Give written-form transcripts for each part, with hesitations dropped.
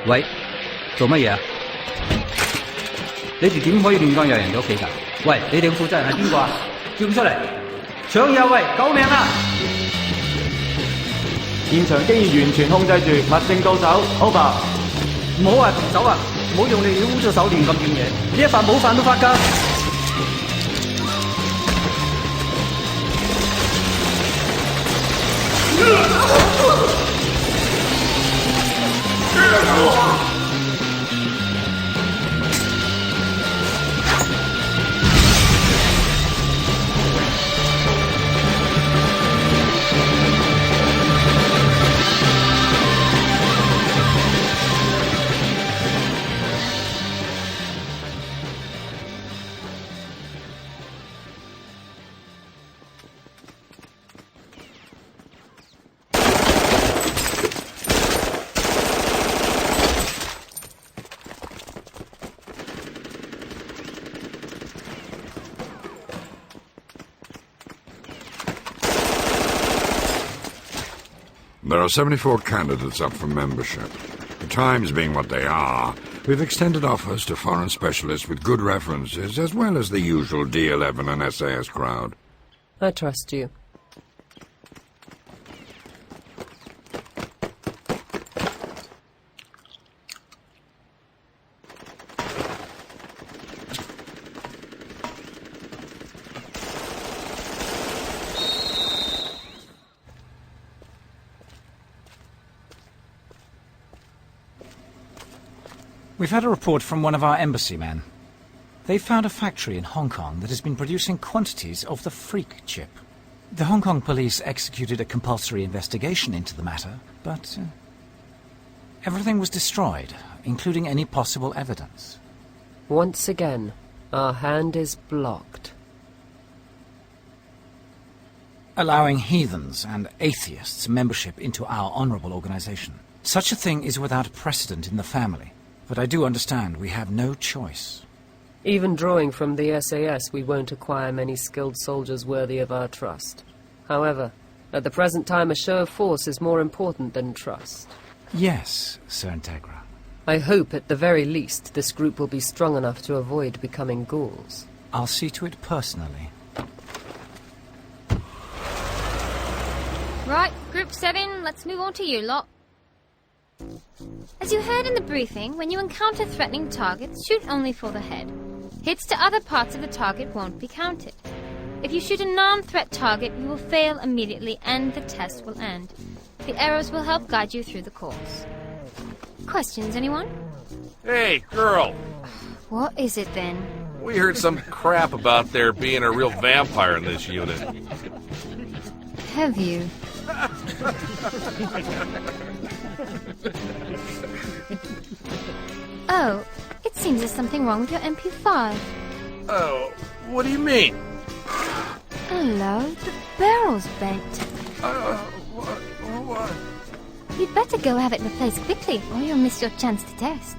喂，做乜嘢啊？你哋點可以亂講有人嘅屋企㗎？喂，你哋嘅負責人係邊個啊？叫佢出嚟！搶嘢啊！喂，救命啊！現場經已完全控制住，物證到手 ，over。唔好啊，停手啊！唔好用你哋污糟手段咁掂嘢，呢一發冇犯到法㗎。There are 74 candidates up for membership. The times being what they are, we've extended offers to foreign specialists with good references, as well as the usual D-11 and SAS crowd. I trust you. We've had a report from one of our embassy men. They found a factory in Hong Kong that has been producing quantities of the freak chip. The Hong Kong police executed a compulsory investigation into the matter, but everything was destroyed, including any possible evidence. Once again, our hand is blocked. Allowing heathens and atheists membership into our honourable organisation. Such a thing is without precedent in the family. But I do understand we have no choice. Even drawing from the SAS, we won't acquire many skilled soldiers worthy of our trust. However, at the present time, a show of force is more important than trust. Yes, Sir Integra. I hope, at the very least, this group will be strong enough to avoid becoming ghouls. I'll see to it personally. Right, Group 7, let's move on to you lot. As you heard in the briefing, when you encounter threatening targets, shoot only for the head. Hits to other parts of the target won't be counted. If you shoot a non-threat target, you will fail immediately and the test will end. The arrows will help guide you through the course. Questions, anyone? Hey, girl! What is it then? We heard some crap about there being a real vampire in this unit. Have you? Oh, it seems there's something wrong with your MP5. Oh, what do you mean? Hello, the barrel's bent. What? You'd better go have it replaced quickly, or you'll miss your chance to test.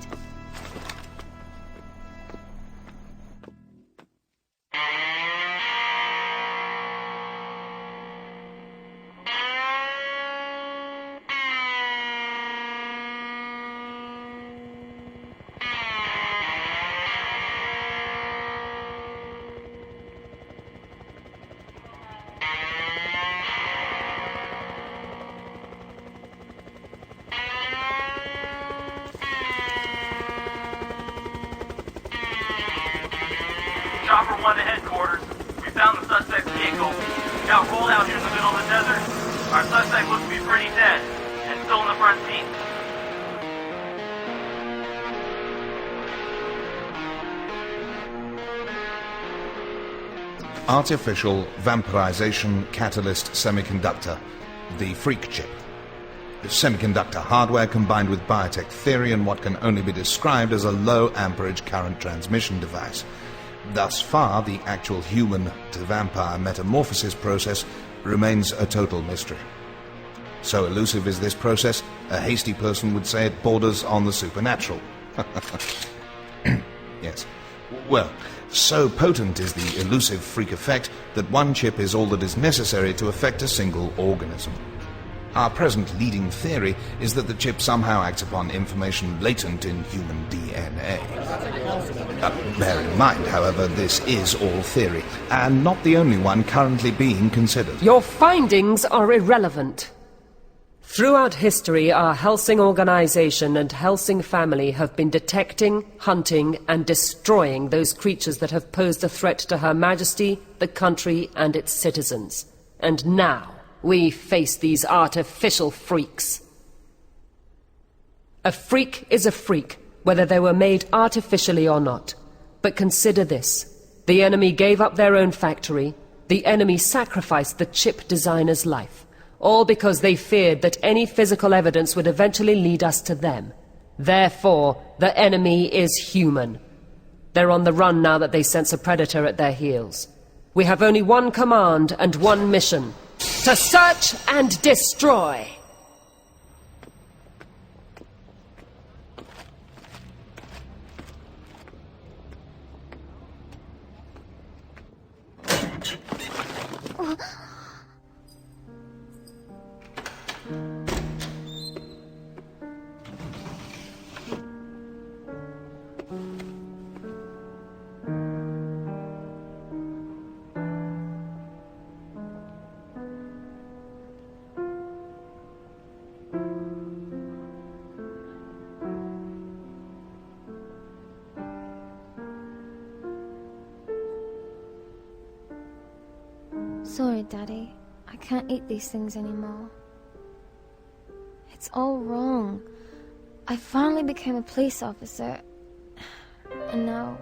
Chopper 1 to headquarters. We found the suspect's vehicle. Got rolled out here in the middle of the desert. Our suspect looks to be pretty dead, and still in the front seat. Artificial vampirization catalyst semiconductor, the freak chip. Semiconductor hardware combined with biotech theory and what can only be described as a low amperage current transmission device. Thus far, the actual human-to-vampire metamorphosis process remains a total mystery. So elusive is this process, a hasty person would say it borders on the supernatural. Yes. Well, so potent is the elusive freak effect that one chip is all that is necessary to affect a single organism. Our present leading theory is that the chip somehow acts upon information latent in human DNA. Bear in mind, however, this is all theory, and not the only one currently being considered. Your findings are irrelevant. Throughout history, our Hellsing organization and Hellsing family have been detecting, hunting, and destroying those creatures that have posed a threat to Her Majesty, the country, and its citizens. And now, we face these artificial freaks. A freak is a freak, whether they were made artificially or not. But consider this. The enemy gave up their own factory. The enemy sacrificed the chip designer's life. All because they feared that any physical evidence would eventually lead us to them. Therefore, the enemy is human. They're on the run now that they sense a predator at their heels. We have only one command and one mission. To search and destroy! Sorry, Daddy. I can't eat these things anymore. It's all wrong. I finally became a police officer. And now...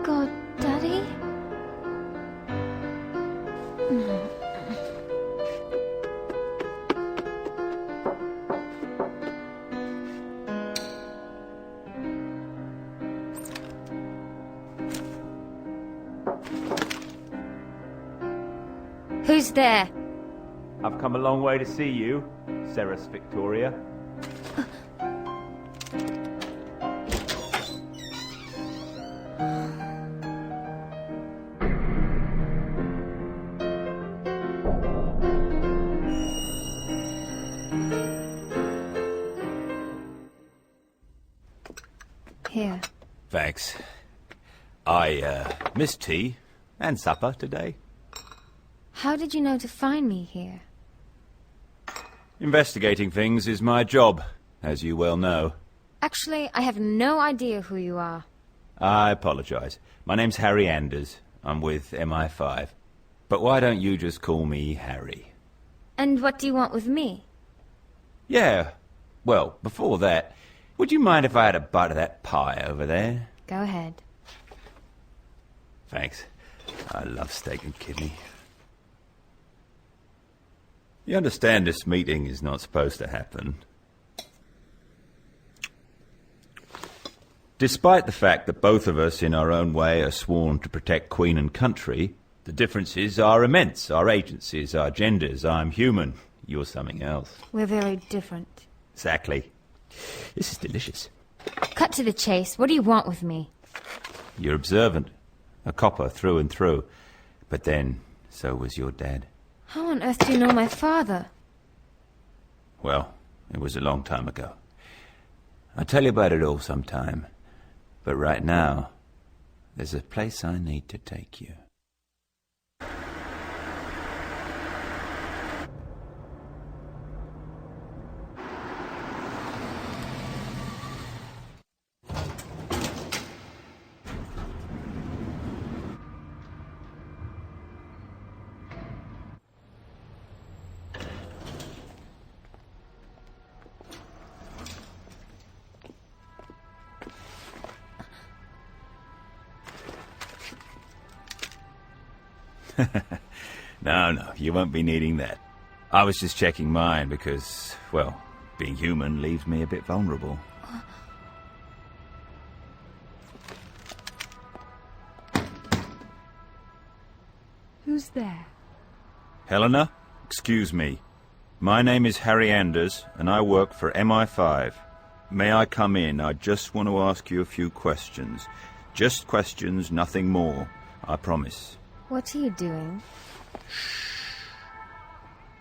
God, Daddy? Who's there? I've come a long way to see you, Seras Victoria. Here. Thanks. I missed tea and supper today. How did you know to find me here? Investigating things is my job, as you well know. Actually, I have no idea who you are. I apologize. My name's Harry Anders. I'm with MI5. But why don't you just call me Harry? And what do you want with me? Yeah. Well, before that, would you mind if I had a bite of that pie over there? Go ahead. Thanks. I love steak and kidney. You understand this meeting is not supposed to happen. Despite the fact that both of us in our own way are sworn to protect Queen and country, the differences are immense. Our agencies, our genders. I'm human. You're something else. We're very different. Exactly. This is delicious. Cut to the chase. What do you want with me? You're observant. A copper through and through. But then, so was your dad. How on earth do you know my father? Well, it was a long time ago. I'll tell you about it all sometime. But right now, there's a place I need to take you. No, you won't be needing that. I was just checking mine because, well, being human leaves me a bit vulnerable. Who's there? Helena, Excuse me. My name is Harry Anders, and I work for MI5. May I come in? I just want to ask you a few questions. Just questions, nothing more. I promise. What are you doing?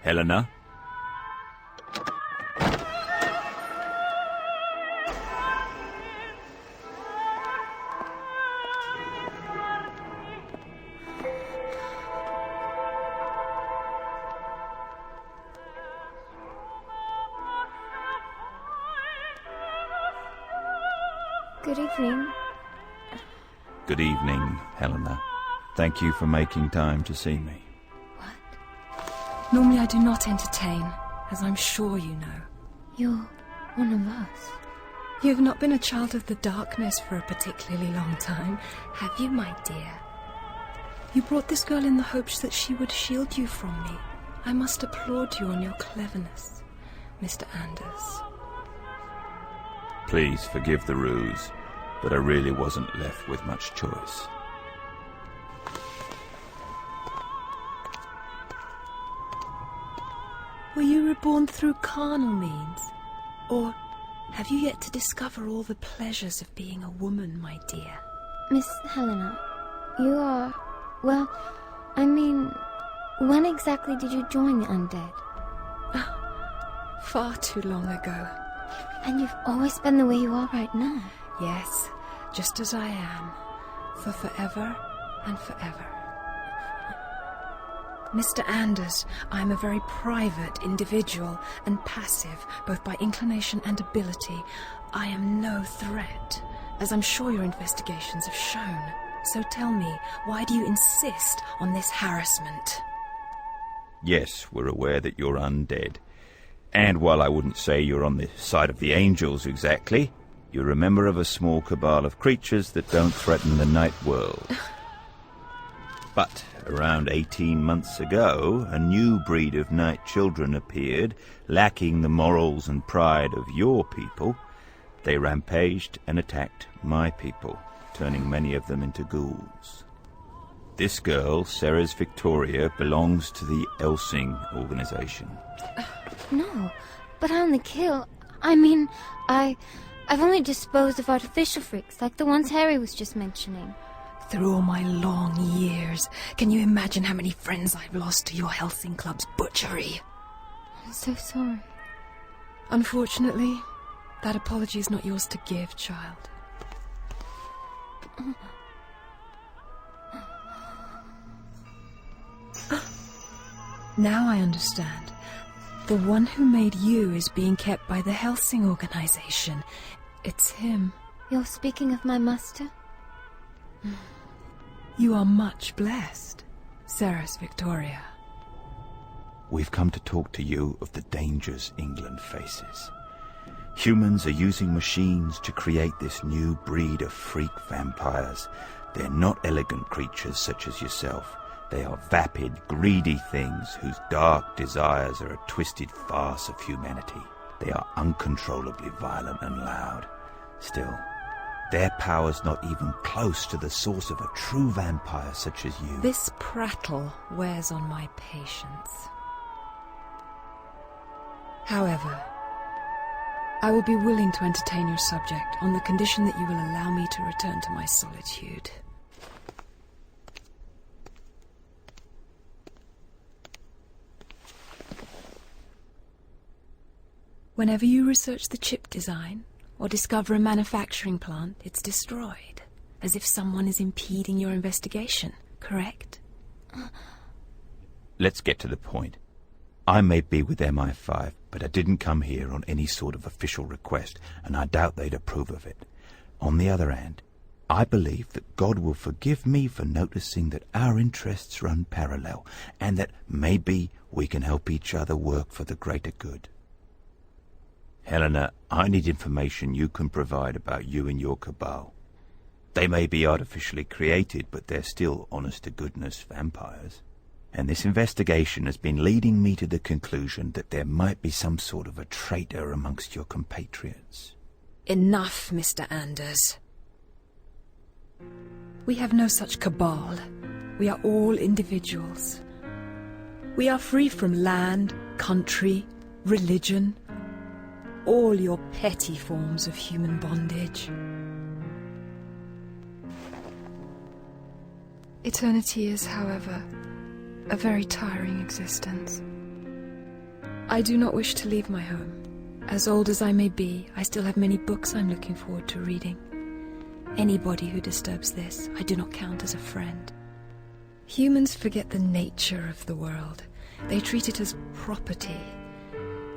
Helena? Good evening. Good evening, Helena. Thank you for making time to see me. Normally I do not entertain, as I'm sure you know. You're one of us. You have not been a child of the darkness for a particularly long time, have you, my dear? You brought this girl in the hopes that she would shield you from me. I must applaud you on your cleverness, Mr. Anders. Please forgive the ruse, but I really wasn't left with much choice. Were you reborn through carnal means? Or have you yet to discover all the pleasures of being a woman, my dear? Miss Helena, you are... well, I mean, when exactly did you join the undead? Far too long ago. And you've always been the way you are right now? Yes, just as I am, for forever and forever. Mr. Anders, I am a very private individual and passive, both by inclination and ability. I am no threat, as I'm sure your investigations have shown. So tell me, why do you insist on this harassment? Yes, we're aware that you're undead. And while I wouldn't say you're on the side of the angels exactly, you're a member of a small cabal of creatures that don't threaten the night world. But around 18 months ago, a new breed of night children appeared, lacking the morals and pride of your people. They rampaged and attacked my people, turning many of them into ghouls. This girl, Seras Victoria, belongs to the Hellsing organization. No, but I only kill... I mean, I've only disposed of artificial freaks, like the ones Harry was just mentioning. Through all my long years, can you imagine how many friends I've lost to your Hellsing Club's butchery? I'm so sorry. Unfortunately, that apology is not yours to give, child. Now I understand. The one who made you is being kept by the Hellsing organization. It's him. You're speaking of my master? You are much blessed, Seras Victoria. We've come to talk to you of the dangers England faces. Humans are using machines to create this new breed of freak vampires. They're not elegant creatures such as yourself. They are vapid, greedy things whose dark desires are a twisted farce of humanity. They are uncontrollably violent and loud. Still, their power's not even close to the source of a true vampire such as you. This prattle wears on my patience. However, I will be willing to entertain your subject on the condition that you will allow me to return to my solitude. Whenever you research the chip design, or discover a manufacturing plant, it's destroyed, as if someone is impeding your investigation, correct? Let's get to the point. I may be with MI5, but I didn't come here on any sort of official request, and I doubt they'd approve of it. On the other hand, I believe that God will forgive me for noticing that our interests run parallel, and that maybe we can help each other work for the greater good. Helena, I need information you can provide about you and your cabal. They may be artificially created, but they're still honest-to-goodness vampires. And this investigation has been leading me to the conclusion that there might be some sort of a traitor amongst your compatriots. Enough, Mr. Anders. We have no such cabal. We are all individuals. We are free from land, country, religion, all your petty forms of human bondage. Eternity is, however, a very tiring existence. I do not wish to leave my home. As old as I may be, I still have many books I'm looking forward to reading. Anybody who disturbs this, I do not count as a friend. Humans forget the nature of the world. They treat it as property.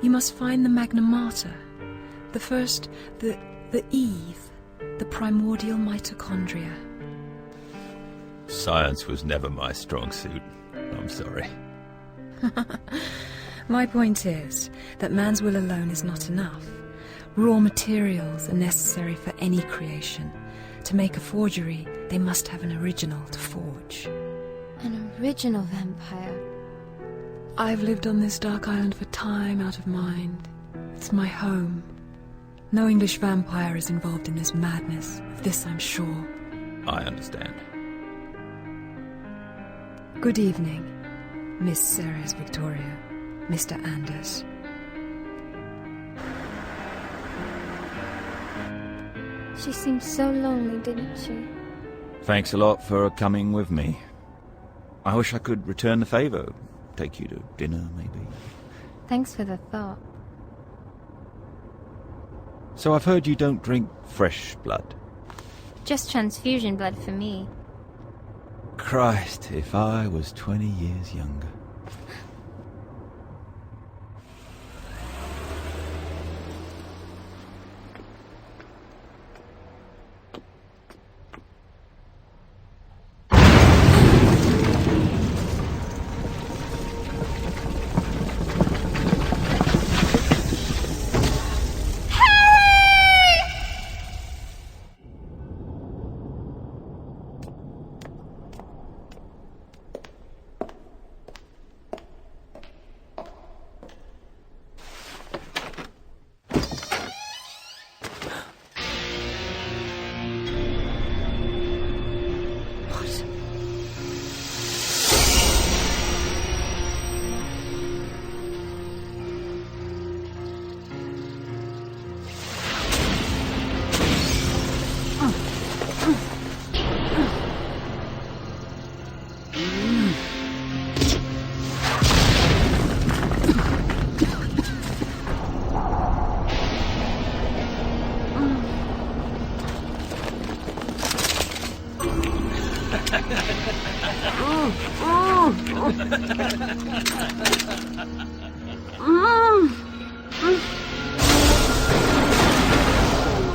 You must find the Magna Mater, the first, the Eve, the primordial mitochondria. Science was never my strong suit. I'm sorry. My point is that man's will alone is not enough. Raw materials are necessary for any creation. To make a forgery, they must have an original to forge. An original vampire. I've lived on this dark island for time out of mind. It's my home. No English vampire is involved in this madness. Of this I'm sure. I understand. Good evening, Miss Seras Victoria, Mr. Anders. She seemed so lonely, didn't she? Thanks a lot for coming with me. I wish I could return the favour. Take you to dinner, maybe. Thanks for the thought. So I've heard you don't drink fresh blood. Just transfusion blood for me. Christ, if I was 20 years younger.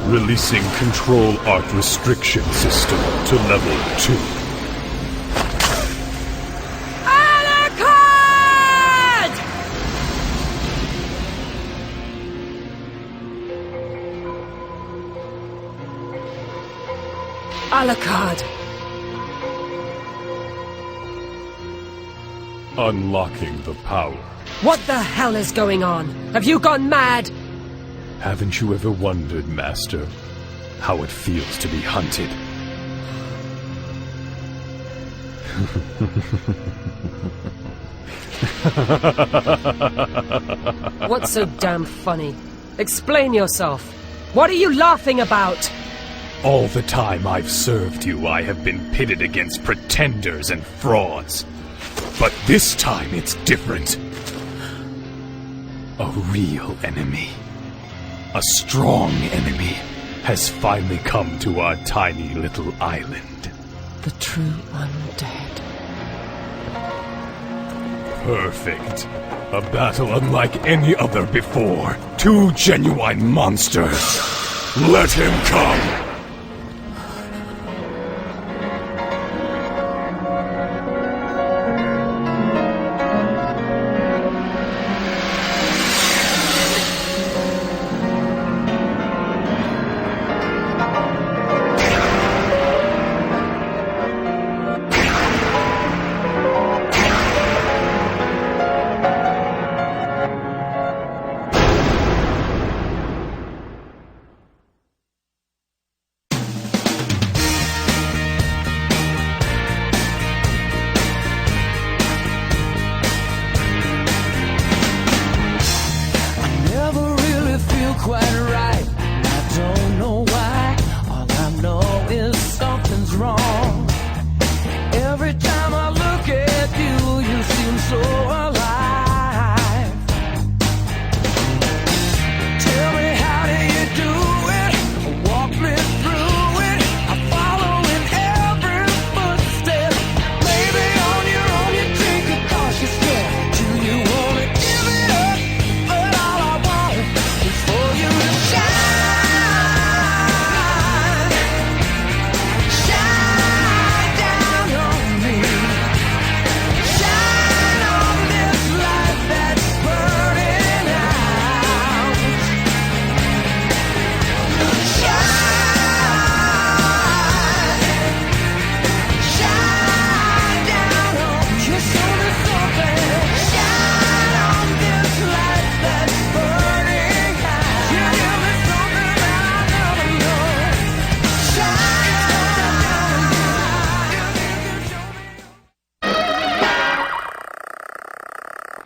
Releasing control arc restriction system to level 2. Alucard! Unlocking the power. What the hell is going on? Have you gone mad? Haven't you ever wondered, Master, how it feels to be hunted? What's so damn funny? Explain yourself. What are you laughing about? All the time I've served you, I have been pitted against pretenders and frauds. But this time it's different. A real enemy. A strong enemy has finally come to our tiny little island. The true undead. Perfect. A battle unlike any other before. Two genuine monsters. Let him come!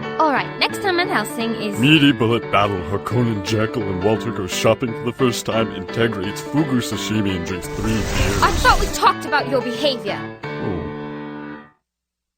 Alright, next time on Hellsing is... Meaty bullet battle. Harkonnen, Jekyll, and Walter go shopping for the first time. Integra eats fugu sashimi and drinks 3 beers. I thought we talked about your behavior.